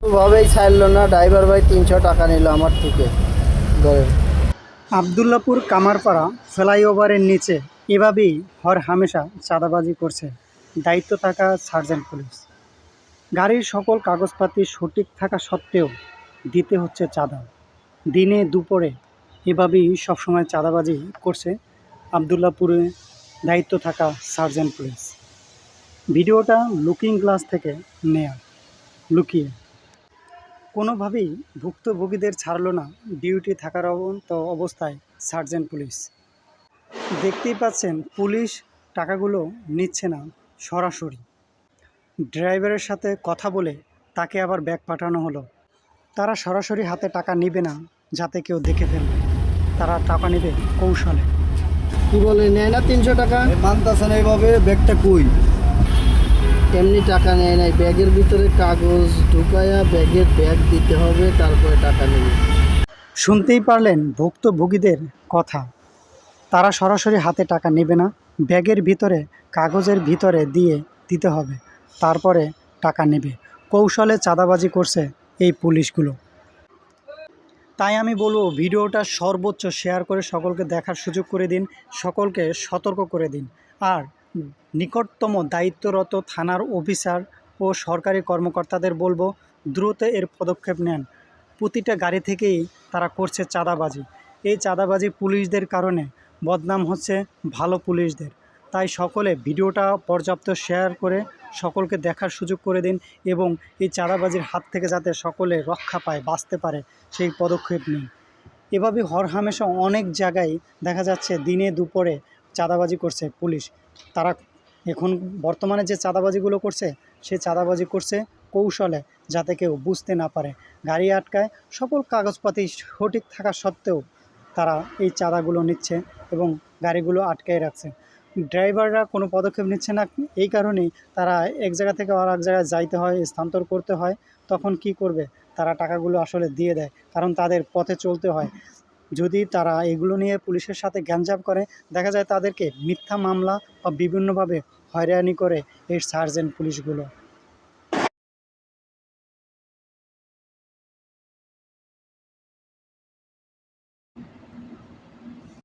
ভাবেই ছাড়লো না, ড্রাইভার ভাই 300 টাকা নিল আমার থেকে। ধরেন আবদুল্লাপুর কামারপাড়া ফ্লাইওভারের নিচে এভাবেই হর হামেশা চাঁদাবাজি করছে দায়িত্ব থাকা সার্জেন্ট পুলিশ। গাড়ির সকল কাগজপাতি সঠিক থাকা সত্ত্বেও দিতে হচ্ছে চাঁদা। দিনে দুপুরে এভাবেই সবসময় চাঁদাবাজি করছে আবদুল্লাপুরে দায়িত্ব থাকা সার্জেন্ট পুলিশ। ভিডিওটা লুকিং গ্লাস থেকে নেয়া, লুকিয়ে। কোনোভাবেই ভুক্তভোগীদের ছাড়ল না ডিউটি থাকার অবস্থায় সার্জেন্ট পুলিশ। দেখতেই পাচ্ছেন পুলিশ টাকাগুলো নিচ্ছে না সরাসরি, ড্রাইভারের সাথে কথা বলে তাকে আবার ব্যাক পাঠানো হলো। তারা সরাসরি হাতে টাকা নেবে না যাতে কেউ দেখে ফেলবে, তারা টাকা নেবে কৌশলে। কি বলে, নেয় না 300 টাকা? মানতেছে না এইভাবে, ব্যাগটা কই? এমনি টাকা নেয় নাই, ব্যাগের ভিতরে কাগজ ঢুকায়া ব্যাগ দিতে হবে, তারপরে টাকা নেবে। শুনতেই পারলেন ভুক্তভোগীদের কথা। তারা সরাসরি হাতে টাকা নেবে না, ব্যাগের ভিতরে কাগজের ভিতরে দিয়ে দিতে হবে, তারপরে টাকা নেবে। কৌশলে চাঁদাবাজি করছে এই পুলিশগুলো। তাই আমি বলবো ভিডিওটা সর্বোচ্চ শেয়ার করে সকলকে দেখার সুযোগ করে দিন, সকলকে সতর্ক করে দিন। আর নিকটতম দায়িত্বরত থানার অফিসার ও সরকারি কর্মকর্তাদের বলবো দ্রুত এর পদক্ষেপ নেন। প্রতিটা গাড়ি থেকেই তারা করছে চাঁদাবাজি। এই চাঁদাবাজি পুলিশদের কারণে বদনাম হচ্ছে ভালো পুলিশদের। তাই সকলে ভিডিওটা পর্যাপ্ত শেয়ার করে সকলকে দেখার সুযোগ করে দিন এবং এই চাঁদাবাজির হাত থেকে যাতে সকলে রক্ষা পায়, বাঁচতে পারে, সেই পদক্ষেপ নিন। এভাবে হরহামেশা অনেক জায়গায় দেখা যাচ্ছে দিনে দুপুরে চাঁদাবাজি করছে পুলিশ। তারা এখন বর্তমানে যে চাঁদাবাজিগুলো করছে সেই চাঁদাবাজি করছে কৌশলে, যাতে কেউ বুঝতে না পারে, গাড়ি আটকায়। সকল কাগজপাতি সঠিক থাকা সত্ত্বেও তারা এই চাঁদাগুলো নিচ্ছে এবং গাড়িগুলো আটকায় রাখছে। ড্রাইভাররা কোনো পদক্ষেপ নিচ্ছে না, এই কারণেই তারা এক জায়গা থেকে আর এক জায়গায় যাইতে হয়, স্থানান্তর করতে হয়। তখন কি করবে, তারা টাকাগুলো আসলে দিয়ে দেয়, কারণ তাদের পথে চলতে হয়। যদি তারা এগুলো নিয়ে পুলিশের সাথে গ্যাঞ্জাম করে, দেখা যায় তাদেরকে মিথ্যা মামলা বা বিভিন্নভাবে হয়রানি করে এই সার্জেন্ট পুলিশগুলো।